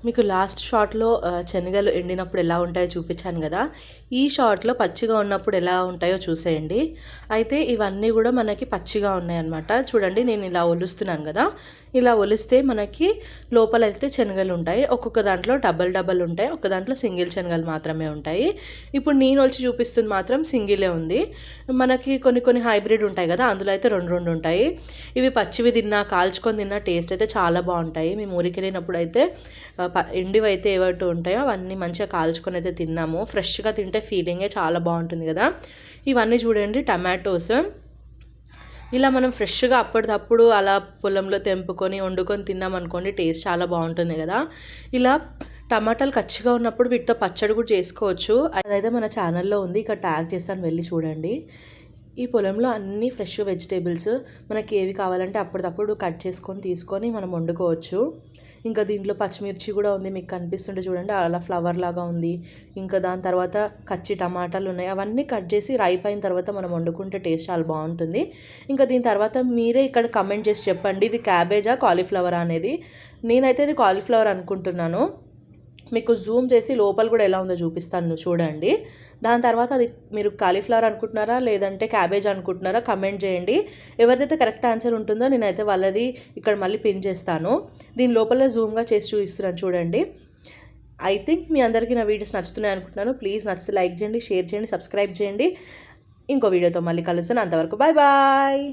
మీకు లాస్ట్ షాట్లో శనగలు ఎండినప్పుడు ఎలా ఉంటాయో చూపించాను కదా, ఈ షాట్లో పచ్చిగా ఉన్నప్పుడు ఎలా ఉంటాయో చూసేయండి. అయితే ఇవన్నీ కూడా మనకి పచ్చిగా ఉన్నాయన్నమాట. చూడండి, నేను ఇలా ఒలుస్తున్నాను కదా, ఇలా ఒలిస్తే మనకి లోపల అయితే శనగలు ఉంటాయి. ఒక్కొక్క దాంట్లో డబల్ ఉంటాయి, ఒక దాంట్లో సింగిల్ శనగలు మాత్రమే ఉంటాయి. ఇప్పుడు నేను ఒలిచి చూపిస్తుంది మాత్రం సింగిలే ఉంది. మనకి కొన్ని హైబ్రిడ్ ఉంటాయి కదా, అందులో అయితే రెండు ఉంటాయి. ఇవి పచ్చివి తిన్నా కాల్చుకొని తిన్నా టేస్ట్ అయితే చాలా బాగుంటాయి. మేము ఊరికి వెళ్ళినప్పుడు అయితే ఎండివి అయితే ఏవైతే ఉంటాయో అవన్నీ మంచిగా కాల్చుకొని అయితే తిన్నాము. ఫ్రెష్గా తింటే ఫీలింగే చాలా బాగుంటుంది కదా. ఇవన్నీ చూడండి టమాటోస్. ఇలా మనం ఫ్రెష్గా అప్పటిదప్పుడు అలా పొలంలో తెంపుకొని వండుకొని తిన్నామనుకోండి, టేస్ట్ చాలా బాగుంటుంది కదా. ఇలా టమాటాలు కచ్చిగా ఉన్నప్పుడు వీటితో పచ్చడి కూడా చేసుకోవచ్చు. అదైతే మన ఛానల్లో ఉంది, ఇక్కడ ట్యాగ్ చేస్తాను, వెళ్ళి చూడండి. ఈ పొలంలో అన్ని ఫ్రెష్ వెజిటేబుల్స్ మనకి ఏవి కావాలంటే అప్పటిదప్పుడు కట్ చేసుకొని తీసుకొని మనం వండుకోవచ్చు. ఇంకా దీంట్లో పచ్చిమిర్చి కూడా ఉంది, మీకు కనిపిస్తుంటే చూడండి, అలా ఫ్లవర్ లాగా ఉంది. ఇంకా దాని తర్వాత కచ్చి టమాటాలు ఉన్నాయి, అవన్నీ కట్ చేసి రైప్ అయిన తర్వాత మనం వండుకుంటే టేస్ట్ చాలా బాగుంటుంది. ఇంకా దీని తర్వాత మీరే ఇక్కడ కమెంట్ చేసి చెప్పండి, ఇది క్యాబేజా కాలీఫ్లవరా అనేది. నేనైతే ఇది కాలీఫ్లవర్ అనుకుంటున్నాను. మీకు జూమ్ చేసి లోపల కూడా ఎలా ఉందో చూపిస్తాను, చూడండి. దాని తర్వాత అది మీరు కాలీఫ్లవర్ అనుకుంటున్నారా లేదంటే క్యాబేజ్ అనుకుంటున్నారా కమెంట్ చేయండి. ఎవరిదైతే కరెక్ట్ ఆన్సర్ ఉంటుందో నేనైతే వాళ్ళది ఇక్కడ మళ్ళీ పిన్ చేస్తాను. దీని లోపల జూమ్గా చేసి చూపిస్తున్నాను, చూడండి. ఐ థింక్ మీ అందరికీ నా వీడియోస్ నచ్చుతున్నాయి అనుకుంటున్నాను. ప్లీజ్ నచ్చితే లైక్ చేయండి, షేర్ చేయండి, సబ్స్క్రైబ్ చేయండి. ఇంకో వీడియోతో మళ్ళీ కలుస్తాను. అంతవరకు బాయ్ బాయ్.